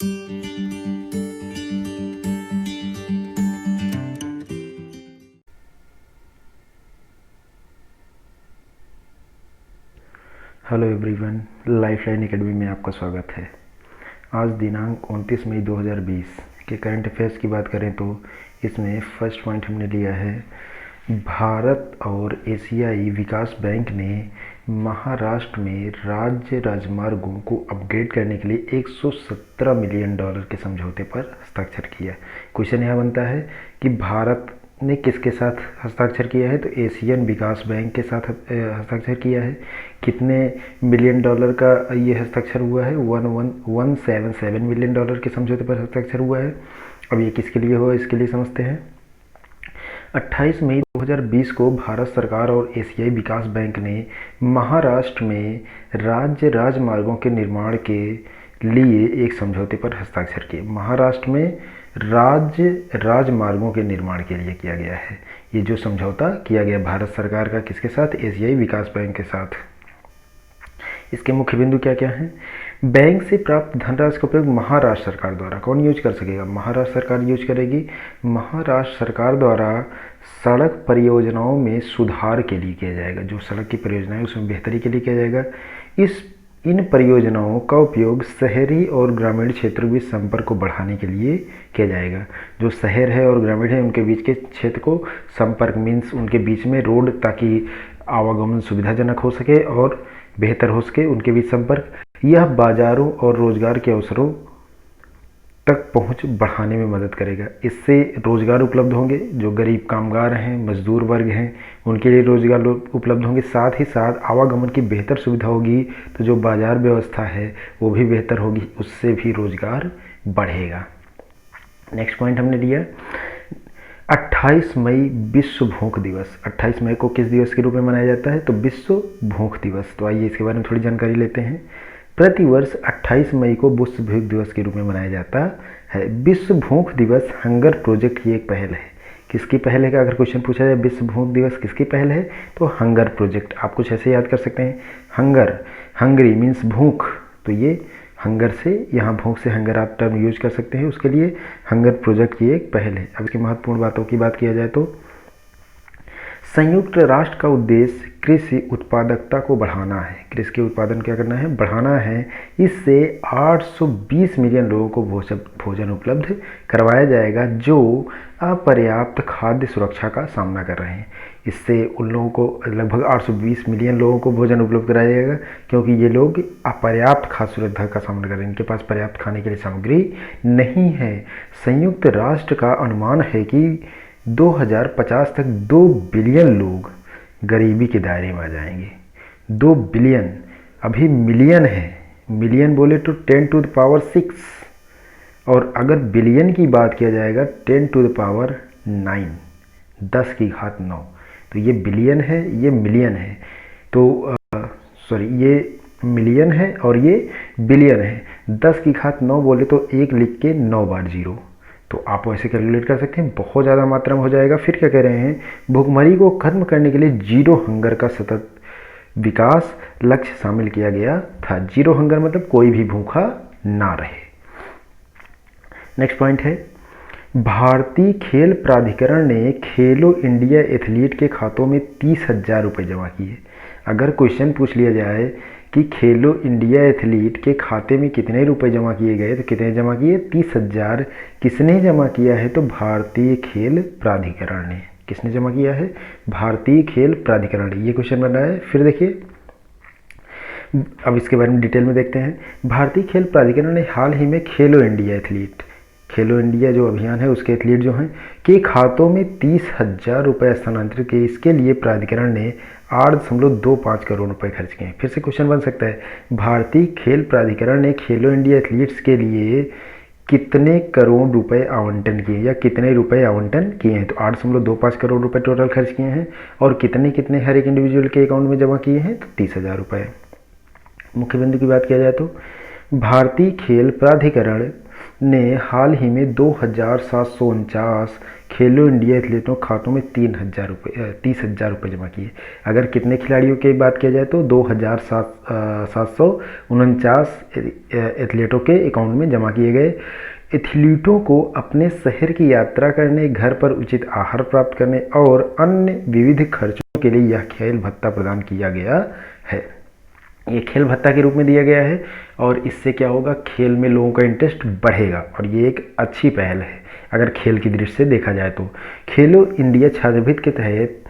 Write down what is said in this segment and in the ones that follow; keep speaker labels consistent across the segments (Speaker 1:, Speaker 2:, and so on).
Speaker 1: Hello everyone, lifeline academy में आपका स्वागत है। आज दिनांक 29 मई 2020 के करंट अफेयर्स की बात करें तो इसमें फर्स्ट पॉइंट हमने लिया है, भारत और एशियाई विकास बैंक ने महाराष्ट्र में राज्य राजमार्गों को अपग्रेड करने के लिए $117 मिलियन के समझौते पर हस्ताक्षर किया। क्वेश्चन यह बनता है कि भारत ने किसके साथ हस्ताक्षर किया है, तो एशियन विकास बैंक के साथ हस्ताक्षर किया है। कितने मिलियन डॉलर का ये हस्ताक्षर हुआ है? 117 मिलियन डॉलर के समझौते पर हस्ताक्षर हुआ है। अब ये किसके लिए हुआ, इसके लिए समझते हैं। 28 मई 2020 को भारत सरकार और एशियाई विकास बैंक ने महाराष्ट्र में राज्य राजमार्गों के निर्माण के लिए एक समझौते पर हस्ताक्षर किए। महाराष्ट्र में राज्य राजमार्गों के निर्माण के लिए किया गया है ये जो समझौता किया गया भारत सरकार का, किसके साथ? एशियाई विकास बैंक के साथ। इसके मुख्य बिंदु क्या क्या हैं? बैंक से प्राप्त धनराशि का उपयोग महाराष्ट्र सरकार द्वारा कौन यूज कर सकेगा? महाराष्ट्र सरकार यूज करेगी। महाराष्ट्र सरकार द्वारा सड़क परियोजनाओं में सुधार के लिए किया जाएगा। जो सड़क की परियोजना है उसमें बेहतरी के लिए किया जाएगा। इन परियोजनाओं का उपयोग शहरी और ग्रामीण क्षेत्रों के बीच संपर्क को बढ़ाने के लिए किया जाएगा। जो शहर है और ग्रामीण है उनके बीच के क्षेत्र को संपर्क मीन्स उनके बीच में रोड, ताकि आवागमन सुविधाजनक हो सके और बेहतर हो सके उनके बीच संपर्क। यह बाजारों और रोजगार के अवसरों तक पहुंच बढ़ाने में मदद करेगा। इससे रोजगार उपलब्ध होंगे। जो गरीब कामगार हैं, मजदूर वर्ग हैं, उनके लिए रोजगार उपलब्ध होंगे। साथ ही साथ आवागमन की बेहतर सुविधा होगी तो जो बाजार व्यवस्था है वो भी बेहतर होगी, उससे भी रोजगार बढ़ेगा। नेक्स्ट पॉइंट हमने लिया 28 मई विश्व भूख दिवस। 28 मई को किस दिवस के रूप में मनाया जाता है? तो विश्व भूख दिवस। तो आइए इसके बारे में थोड़ी जानकारी लेते हैं। प्रतिवर्ष 28 मई को विश्व भूख दिवस के रूप में मनाया जाता है। विश्व भूख दिवस हंगर प्रोजेक्ट की एक पहल है। किसकी पहल है? अगर क्वेश्चन पूछा जाए विश्व भूख दिवस किसकी पहल है, तो हंगर प्रोजेक्ट। आप कुछ ऐसे याद कर सकते हैं, हंगरी मीन्स भूख, तो ये हंगर से, यहाँ भूख से हंगर आप टर्म यूज कर सकते हैं। उसके लिए हंगर प्रोजेक्ट की एक पहल है। अब इसकी महत्वपूर्ण बातों की बात किया जाए तो संयुक्त राष्ट्र का उद्देश्य कृषि उत्पादकता को बढ़ाना है। कृषि के उत्पादन क्या करना है? बढ़ाना है। इससे 820 मिलियन लोगों को भोजन उपलब्ध करवाया जाएगा जो अपर्याप्त खाद्य सुरक्षा का सामना कर रहे हैं। इससे उन लोगों को लगभग 820 मिलियन लोगों को भोजन उपलब्ध कराया जाएगा, क्योंकि ये लोग अपर्याप्त खाद्य सुरक्षा का सामना कर रहे हैं। इनके पास पर्याप्त खाने के लिए सामग्री नहीं है। संयुक्त राष्ट्र का अनुमान है कि 2050 तक 2 बिलियन लोग गरीबी के दायरे में आ जाएंगे। 2 बिलियन, अभी मिलियन है, मिलियन बोले तो 10 टू द पावर 6, और अगर बिलियन की बात किया जाएगा 10 टू द पावर 9, 10 की घात 9। तो ये बिलियन है, ये मिलियन है, तो ये मिलियन है और ये बिलियन है। 10 की घात 9 बोले तो 1 लिख के 9 बार 0, तो आप ऐसे कैलकुलेट कर सकते हैं। बहुत ज़्यादा मात्रा में हो जाएगा। फिर क्या कह रहे हैं? भूखमरी को खत्म करने के लिए जीरो हंगर का सतत विकास लक्ष्य शामिल किया गया था। जीरो हंगर मतलब कोई भी भूखा ना रहे। नेक्स्ट पॉइंट है, भारतीय खेल प्राधिकरण ने खेलो इंडिया एथलीट के खातों में 30,000 रुपये जमा किए। अगर क्वेश्चन पूछ लिया जाए कि खेलो इंडिया एथलीट के खाते में कितने रुपए जमा किए गए, तो कितने जमा किए? 30,000। किसने जमा किया है? तो भारतीय खेल प्राधिकरण ने। किसने जमा किया है? भारतीय खेल प्राधिकरण ने। ये क्वेश्चन बन रहा है। फिर देखिए, अब इसके बारे में डिटेल में देखते हैं। भारतीय खेल प्राधिकरण ने हाल ही में खेलो इंडिया एथलीट, खेलो इंडिया जो अभियान है उसके एथलीट जो हैं के खातों में 30,000 रुपये स्थानांतरित किए। इसके लिए प्राधिकरण ने 8.25 करोड़ रुपए खर्च किए। फिर से क्वेश्चन बन सकता है, भारतीय खेल प्राधिकरण ने खेलो इंडिया एथलीट्स के लिए कितने करोड़ रुपए आवंटन किए या कितने रुपए आवंटन किए हैं? तो 8.25 करोड़ रुपए टोटल खर्च किए हैं। और कितने कितने हर एक इंडिविजुअल के अकाउंट में जमा किए हैं? तो 30,000 रुपये। मुख्य बिंदु की बात किया जाए तो भारतीय खेल प्राधिकरण ने हाल ही में 2,749 खेलो इंडिया एथलीटों खातों में 30,000 रुपये जमा किए। अगर कितने खिलाड़ियों की बात किया जाए तो 2,749 एथलीटों के अकाउंट में जमा किए गए। एथलीटों को अपने शहर की यात्रा करने, घर पर उचित आहार प्राप्त करने और अन्य विविध खर्चों के लिए यह खेल भत्ता प्रदान किया गया है। ये खेल भत्ता के रूप में दिया गया है और इससे क्या होगा, खेल में लोगों का इंटरेस्ट बढ़ेगा और ये एक अच्छी पहल है अगर खेल की दृष्टि से देखा जाए तो। खेलो इंडिया छात्रवृत्ति के तहत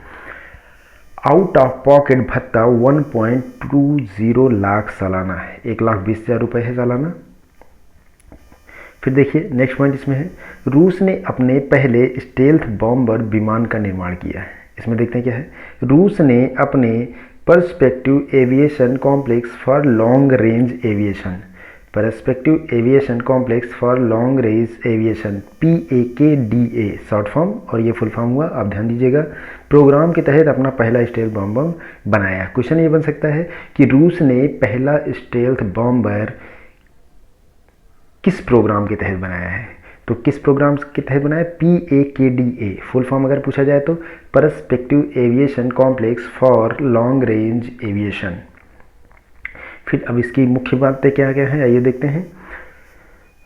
Speaker 1: आउट ऑफ पॉकेट भत्ता 1.20 लाख सालाना है, 1,20,000 रुपये है सालाना। फिर देखिए नेक्स्ट पॉइंट इसमें है, रूस ने अपने पहले स्टेल्थ बॉम्बर विमान का निर्माण किया है। इसमें देखते हैं क्या है, रूस ने अपने perspective aviation complex for long range aviation, perspective aviation complex for long range aviation PAKDA short form, और ये फुल फॉर्म हुआ, आप ध्यान दीजिएगा, प्रोग्राम के तहत अपना पहला स्टेल्थ बॉम्बर बनाया। क्वेश्चन ये बन सकता है कि रूस ने पहला स्टेल्थ बॉम्बर किस प्रोग्राम के तहत बनाया है, तो किस प्रोग्राम के तहत बनाया, PAKDA फुल फॉर्म अगर पूछा जाए तो perspective aviation complex for long range aviation. फिर अब इसकी मुख्य बातें क्या क्या हैं आइए देखते हैं।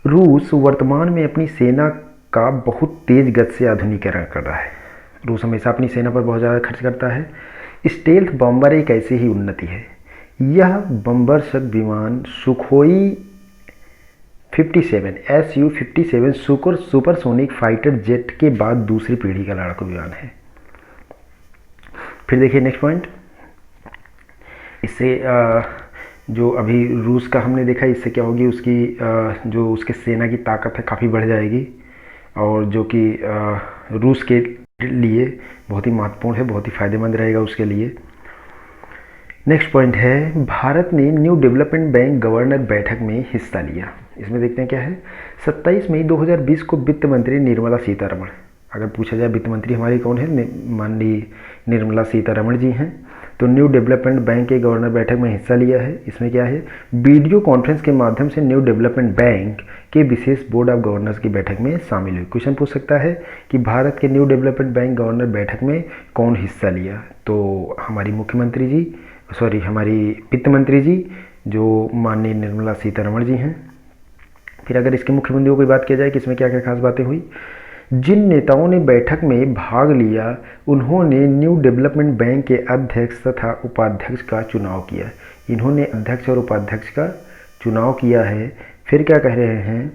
Speaker 1: रूस वर्तमान में अपनी सेना का बहुत तेज गति से आधुनिकीकरण कर रहा है। रूस हमेशा अपनी सेना पर बहुत ज़्यादा खर्च करता है। स्टेल्थ बॉम्बर एक ऐसी ही उन्नति है। यह बम्बरसक विमान Sukhoi 57 Su-57 supersonic fighter jet के बाद दूसरी पीढ़ी का लड़ाकू विमान है। फिर देखिए नेक्स्ट पॉइंट, इससे जो अभी रूस का हमने देखा, इससे क्या होगी, उसकी जो उसके सेना की ताकत है काफ़ी बढ़ जाएगी और जो कि रूस के लिए बहुत ही महत्वपूर्ण है, बहुत ही फायदेमंद रहेगा उसके लिए। नेक्स्ट पॉइंट है, भारत ने न्यू डेवलपमेंट बैंक गवर्नर बैठक में हिस्सा लिया। इसमें देखते हैं क्या है, 27 मई 2020 को वित्त मंत्री निर्मला सीतारमण, अगर पूछा जाए वित्त मंत्री हमारी कौन है, माननीय निर्मला सीतारमण जी हैं, तो न्यू डेवलपमेंट बैंक के गवर्नर बैठक में हिस्सा लिया है। इसमें क्या है, वीडियो कॉन्फ्रेंस के माध्यम से न्यू डेवलपमेंट बैंक के विशेष बोर्ड ऑफ गवर्नर्स की बैठक में शामिल हुई। क्वेश्चन पूछ सकता है कि भारत के न्यू डेवलपमेंट बैंक गवर्नर बैठक में कौन हिस्सा लिया, तो हमारी मुख्यमंत्री जी, हमारी वित्त मंत्री जी जो माननीय निर्मला सीतारमण जी हैं। फिर अगर इसके मुख्य बिंदुओं की बात किया जाए कि इसमें क्या क्या खास बातें हुई, जिन नेताओं ने बैठक में भाग लिया उन्होंने न्यू डेवलपमेंट बैंक के अध्यक्ष तथा उपाध्यक्ष का चुनाव किया। इन्होंने अध्यक्ष और उपाध्यक्ष का चुनाव किया है। फिर क्या कह रहे हैं,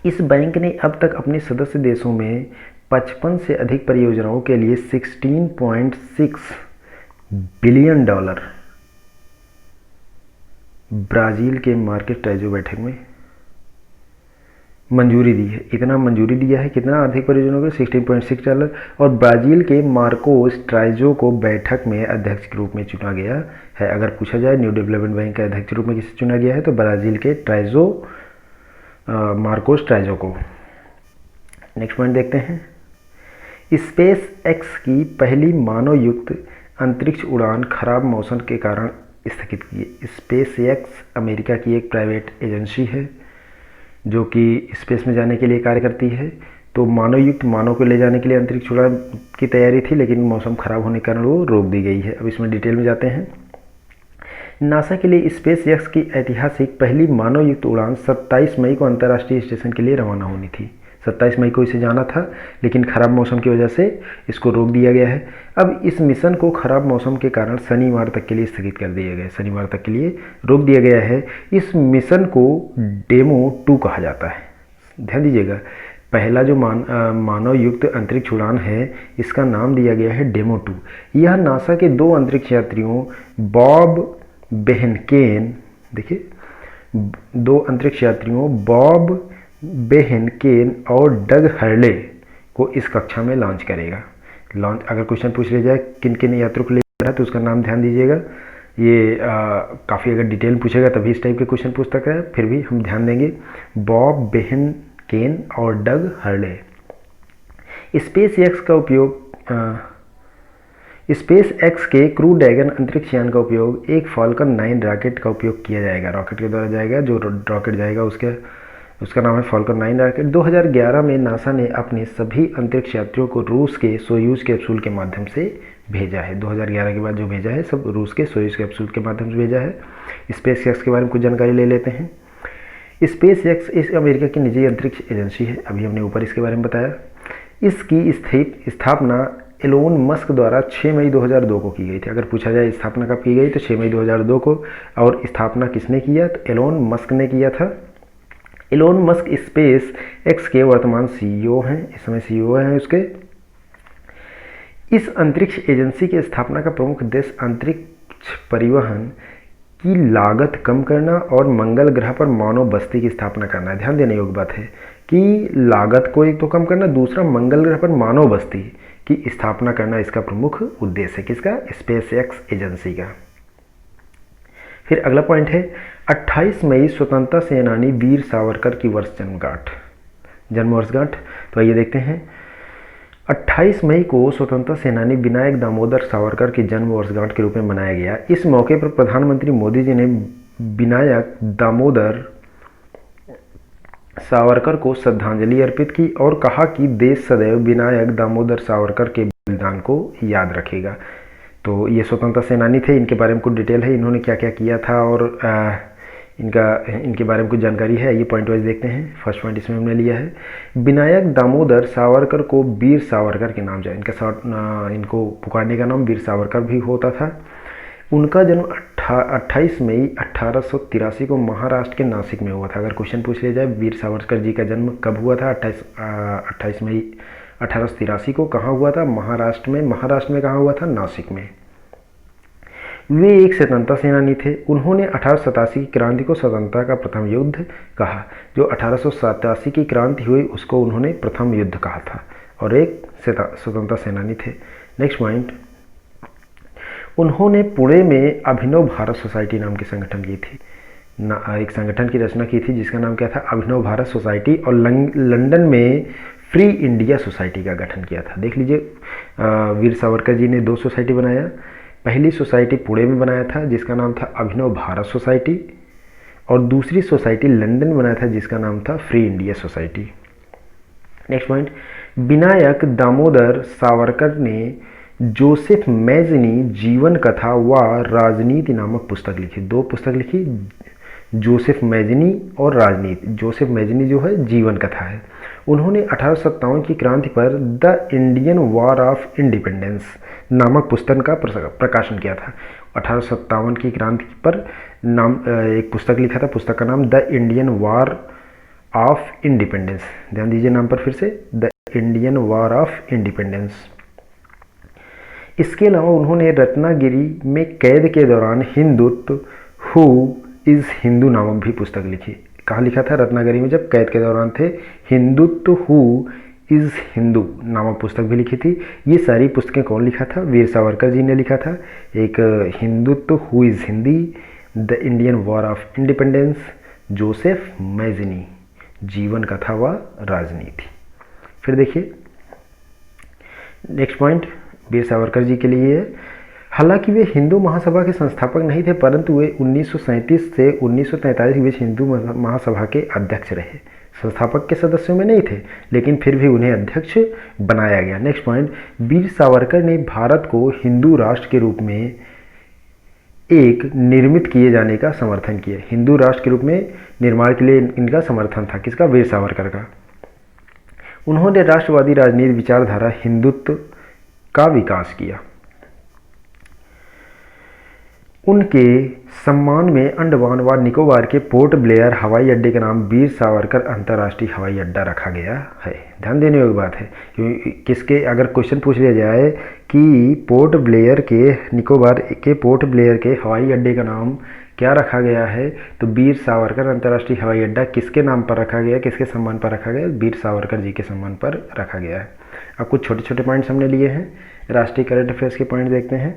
Speaker 1: इस बैंक ने अब तक अपने सदस्य देशों में 55 से अधिक परियोजनाओं के लिए $16.6 बिलियन ब्राज़ील के मार्केट ट्राइजो बैठक में मंजूरी दी है। इतना मंजूरी दिया है, कितना आर्थिक परियोजनाओं को, $16.6, और ब्राज़ील के मार्कोस ट्राइजो को बैठक में अध्यक्ष के रूप में चुना गया है। अगर पूछा जाए न्यू डेवलपमेंट बैंक के अध्यक्ष के रूप में किसे चुना गया है, तो ब्राज़ील के मार्कोस ट्राइजो को। नेक्स्ट पॉइंट देखते हैं, स्पेस एक्स की पहली मानवयुक्त अंतरिक्ष उड़ान खराब मौसम के कारण स्थगित की। स्पेस एक्स अमेरिका की एक प्राइवेट एजेंसी है जो कि स्पेस में जाने के लिए कार्य करती है। तो मानव को ले जाने के लिए अंतरिक्ष उड़ान की तैयारी थी, लेकिन मौसम खराब होने के कारण वो रोक दी गई है। अब इसमें डिटेल में जाते हैं। नासा के लिए स्पेस एक्स की ऐतिहासिक पहली मानवयुक्त उड़ान 27 मई को अंतर्राष्ट्रीय स्टेशन के लिए रवाना होनी थी। 27 मई को इसे जाना था, लेकिन खराब मौसम की वजह से इसको रोक दिया गया है। अब इस मिशन को खराब मौसम के कारण शनिवार तक के लिए स्थगित कर दिया गया है, शनिवार तक के लिए रोक दिया गया है। इस मिशन को डेमो 2 कहा जाता है। ध्यान दीजिएगा, पहला जो मानव युक्त अंतरिक्ष उड़ान है, इसका नाम दिया गया है डेमो 2। यह नासा के 2 अंतरिक्ष यात्रियों बॉब बेहनकेन, देखिए 2 अंतरिक्ष यात्रियों बॉब बेहनकेन और डग हर्ले को इस कक्षा में लॉन्च करेगा। लॉन्च, अगर क्वेश्चन पूछ लिया जाए किन किन यात्रियों को ले रहा है तो उसका नाम ध्यान दीजिएगा। ये काफ़ी अगर डिटेल पूछेगा तभी इस टाइप के क्वेश्चन पूछ सकता है, फिर भी हम ध्यान देंगे। बॉब बेहनकेन और डग हर्ले। स्पेस एक्स के क्रू ड्रैगन अंतरिक्ष यान का उपयोग एक फाल्कन 9 रॉकेट का उपयोग किया जाएगा। रॉकेट के द्वारा जाएगा, जो रॉकेट जाएगा उसके उसका नाम है फॉल्कन 9 रॉकेट। 2011 में नासा ने अपने सभी अंतरिक्ष यात्रियों को रूस के सोयूज कैप्सूल के माध्यम से भेजा है। 2011 के बाद जो भेजा है सब रूस के सोयूज कैप्सूल के माध्यम से भेजा है। स्पेस एक्स के बारे में कुछ जानकारी ले लेते हैं। स्पेस एक्स इस अमेरिका की निजी अंतरिक्ष एजेंसी है, अभी हमने ऊपर इसके बारे में बताया। इसकी स्थापना एलोन मस्क द्वारा 6 मई 2002 को की गई थी। अगर पूछा जाए स्थापना कब की गई तो 6 मई 2002 को। और स्थापना किसने किया तो एलोन मस्क ने किया था। एलोन मस्क स्पेस एक्स के वर्तमान सीईओ हैं, इस समय सीईओ हैं उसके। इस अंतरिक्ष एजेंसी की स्थापना का प्रमुख उद्देश्य अंतरिक्ष परिवहन की लागत कम करना और मंगल ग्रह पर मानव बस्ती की स्थापना करना है। ध्यान देने योग्य बात है कि लागत को एक तो कम करना, दूसरा मंगल ग्रह पर मानव बस्ती की स्थापना करना इसका प्रमुख उद्देश्य है। किसका? स्पेस एक्स एजेंसी का। फिर अगला पॉइंट है 28 मई स्वतंत्रता सेनानी वीर सावरकर की जन्म वर्षगांठ। तो आइए देखते हैं। 28 मई को स्वतंत्रता सेनानी विनायक दामोदर सावरकर की जन्म वर्षगांठ के रूप में मनाया गया। इस मौके पर प्रधानमंत्री मोदी जी ने विनायक दामोदर सावरकर को श्रद्धांजलि अर्पित की और कहा कि देश सदैव विनायक दामोदर सावरकर के बलिदान को याद रखेगा। तो ये स्वतंत्रता सेनानी थे, इनके बारे में कुछ डिटेल है, इन्होंने क्या क्या किया था और इनके बारे में कुछ जानकारी है। ये पॉइंट वाइज देखते हैं। फर्स्ट पॉइंट इसमें हमने लिया है, विनायक दामोदर सावरकर को वीर सावरकर के नाम जाए, इनको पुकारने का नाम वीर सावरकर भी होता था। उनका जन्म 28 मई 1883 को महाराष्ट्र के नासिक में हुआ था। अगर क्वेश्चन पूछ लिया जाए वीर सावरकर जी का जन्म कब हुआ था, 28 मई 1883 को कहाँ हुआ था? महाराष्ट्र में कहाँ हुआ था? नासिक में। वे एक स्वतंत्रता सेनानी थे। उन्होंने 1887 की क्रांति को स्वतंत्रता का प्रथम युद्ध कहा। जो 1887 की क्रांति हुई उसको उन्होंने प्रथम युद्ध कहा था और एक स्वतंत्रता सेनानी थे। नेक्स्ट पॉइंट, उन्होंने पुणे में अभिनव भारत सोसाइटी नाम की संगठन की थी, एक संगठन की रचना की थी जिसका नाम क्या था? अभिनव भारत सोसाइटी। और लंदन में फ्री इंडिया सोसाइटी का गठन किया था। देख लीजिए, वीर सावरकर जी ने 2 सोसाइटी बनाया। पहली सोसाइटी पुणे में बनाया था जिसका नाम था अभिनव भारत सोसाइटी, और दूसरी सोसाइटी लंदन में बनाया था जिसका नाम था free India society. Next point, Vinayak Damodar Savarkar ने जोसेफ मैजनी जीवन कथा व राजनीति नामक पुस्तक लिखी। 2 पुस्तक लिखी, जोसेफ मैजनी और राजनीति। जोसेफ मैजनी जो है जीवन कथा है। उन्होंने 1857 की क्रांति पर the Indian war of independence नामक पुस्तक का प्रकाशन किया था। 1857 की क्रांति पर एक पुस्तक लिखा था, पुस्तक का नाम the Indian war of independence. ध्यान दीजिए नाम पर फिर से, the Indian war of independence. इसके अलावा उन्होंने रत्नागिरी में कैद के दौरान हिंदुत्व हु इज़ हिंदू नामक भी पुस्तक लिखी। कहाँ लिखा था? रत्नागिरी में जब कैद के दौरान थे। हिंदुत्व हु इज़ हिंदू नामक पुस्तक भी लिखी थी। ये सारी पुस्तकें कौन लिखा था? वीर सावरकर जी ने लिखा था। एक Hindutva who is Hindi, the Indian war of independence, Joseph Mazzini जीवन कथा व राजनीति। फिर देखिए नेक्स्ट पॉइंट वीर सावरकर जी के लिए। हालांकि वे हिंदू महासभा के संस्थापक नहीं थे, परंतु वे 1937 से 1943 के बीच हिंदू महासभा के अध्यक्ष रहे। संस्थापक के सदस्यों में नहीं थे, लेकिन फिर भी उन्हें अध्यक्ष बनाया गया। नेक्स्ट पॉइंट, वीर सावरकर ने भारत को हिंदू राष्ट्र के रूप में एक निर्मित किए जाने का समर्थन किया। हिंदू राष्ट्र के रूप में निर्माण के लिए इनका समर्थन था। किसका? वीर सावरकर का। उन्होंने राष्ट्रवादी राजनीति विचारधारा हिंदुत्व का विकास किया। उनके सम्मान में अंडमान व निकोबार के पोर्ट ब्लेयर हवाई अड्डे का नाम वीर सावरकर अंतर्राष्ट्रीय हवाई अड्डा रखा गया है। ध्यान देने योग्य बात है, क्योंकि किसके अगर क्वेश्चन पूछ लिया जाए कि पोर्ट ब्लेयर के निकोबार के पोर्ट ब्लेयर के हवाई अड्डे का नाम क्या रखा गया है, तो वीर सावरकर अंतर्राष्ट्रीय हवाई अड्डा किसके नाम पर रखा गया, किसके सम्मान पर रखा गया? वीर सावरकर जी के सम्मान पर रखा गया है। अब कुछ छोटे छोटे पॉइंट्स हमने लिए हैं। राष्ट्रीय करंट अफेयर्स के पॉइंट देखते हैं।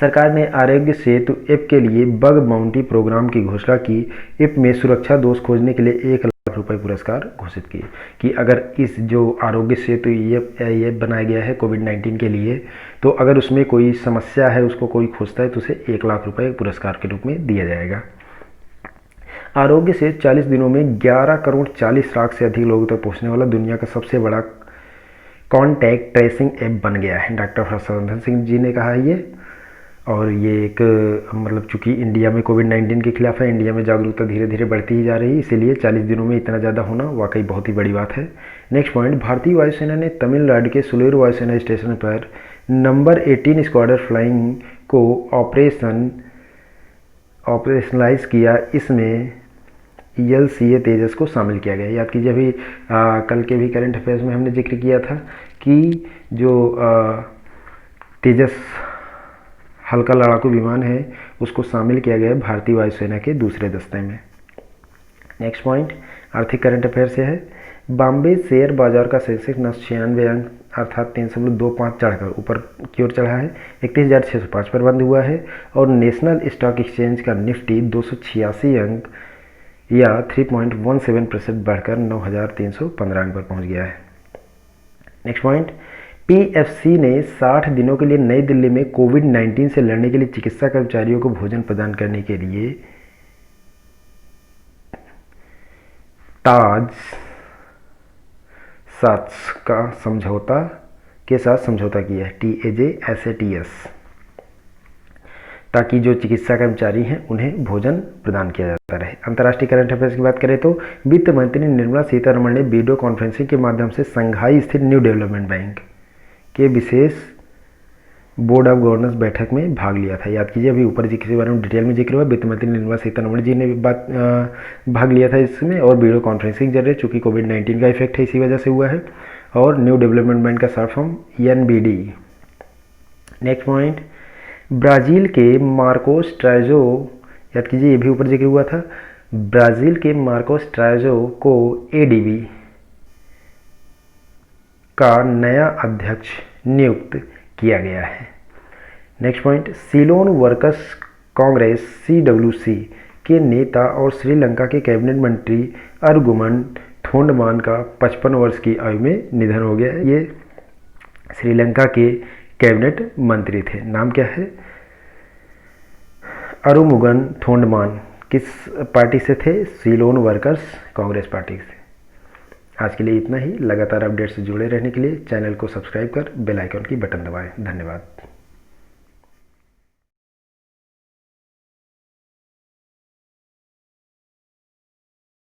Speaker 1: सरकार ने आरोग्य सेतु ऐप के लिए बग बाउंटी प्रोग्राम की घोषणा की। ऐप में सुरक्षा दोष खोजने के लिए 1 लाख रुपए पुरस्कार घोषित किए कि अगर इस जो आरोग्य सेतु ऐप बनाया गया है कोविड-19 के लिए, तो अगर उसमें कोई समस्या है, उसको कोई खोजता है तो उसे 1 लाख रुपए पुरस्कार के रूप में दिया जाएगा। आरोग्य से 40 दिनों में 11 करोड़ 40 लाख से अधिक लोगों तक पहुंचने वाला दुनिया का सबसे बड़ा कॉन्टैक्ट ट्रेसिंग ऐप बन गया है। डॉक्टर हर्षवर्धन सिंह जी ने कहा है ये। और ये एक मतलब चूंकि इंडिया में कोविड-19 के खिलाफ है, इंडिया में जागरूकता धीरे धीरे बढ़ती ही जा रही है, इसीलिए 40 दिनों में इतना ज़्यादा होना वाकई बहुत ही बड़ी बात है। नेक्स्ट पॉइंट, भारतीय वायुसेना ने तमिलनाडु के सुलेर वायुसेना स्टेशन पर नंबर 18 स्क्वाड्रन फ्लाइंग को ऑपरेशनलाइज किया। इसमें ELCA तेजस को शामिल किया गया। याद कीजिए अभी कल के भी करंट अफेयर्स में हमने जिक्र किया था कि जो तेजस हल्का लड़ाकू विमान है उसको शामिल किया गया भारतीय वायुसेना के दूसरे दस्ते में। नेक्स्ट पॉइंट आर्थिक करंट अफेयर से है। बॉम्बे शेयर बाजार का सेंसेक्स 96 अंक अर्थात 3.25 चढ़कर ऊपर की ओर चढ़ा है, 31,605 पर बंद हुआ है। और नेशनल स्टॉक एक्सचेंज का निफ्टी 286 अंक या 3.17% बढ़कर 9,315 अंक पर पहुंच गया है। नेक्स्ट पॉइंट, PFC ने 60 दिनों के लिए नई दिल्ली में कोविड-19 से लड़ने के लिए चिकित्सा कर्मचारियों को भोजन प्रदान करने के लिए ताज सात्स का समझौता के साथ समझौता किया है, TAJSATS, ताकि जो चिकित्सा कर्मचारी हैं उन्हें भोजन प्रदान किया जाता रहे। अंतर्राष्ट्रीय करंट अफेयर्स की बात करें तो वित्त मंत्री निर्मला सीतारमण ने वीडियो कॉन्फ्रेंसिंग के माध्यम से संघाई स्थित न्यू डेवलपमेंट बैंक के विशेष बोर्ड ऑफ गवर्नर्स बैठक में भाग लिया था। याद कीजिए अभी ऊपर जिसके बारे में डिटेल में जिक्र हुआ, वित्त मंत्री निर्मला सीतारमण जी ने भाग लिया था इसमें। और वीडियो कॉन्फ्रेंसिंग जरिए चूँकि कोविड-19 का इफेक्ट है इसी वजह से हुआ है। और न्यू डेवलपमेंट बैंक का short form NBD। Next point, Brazil के मार्कोस ट्राइजो, याद कीजिए ये भी ऊपर जिक्र हुआ था, ब्राज़ील के मार्कोस ट्राइजो को ADB का नया अध्यक्ष नियुक्त किया गया है। Next point, Ceylon workers Congress CWC के नेता और श्रीलंका के कैबिनेट मंत्री अरगुमन थोंडमान का 55 वर्ष की आयु में निधन हो गया। ये श्रीलंका के कैबिनेट मंत्री थे। नाम क्या है? अरुमुगन थोंडमान। किस पार्टी से थे? सीलोन वर्कर्स कांग्रेस पार्टी से। आज के लिए इतना ही। लगातार अपडेट से जुड़े रहने के लिए चैनल को सब्सक्राइब कर बेल आइकन की बटन दबाएं। धन्यवाद।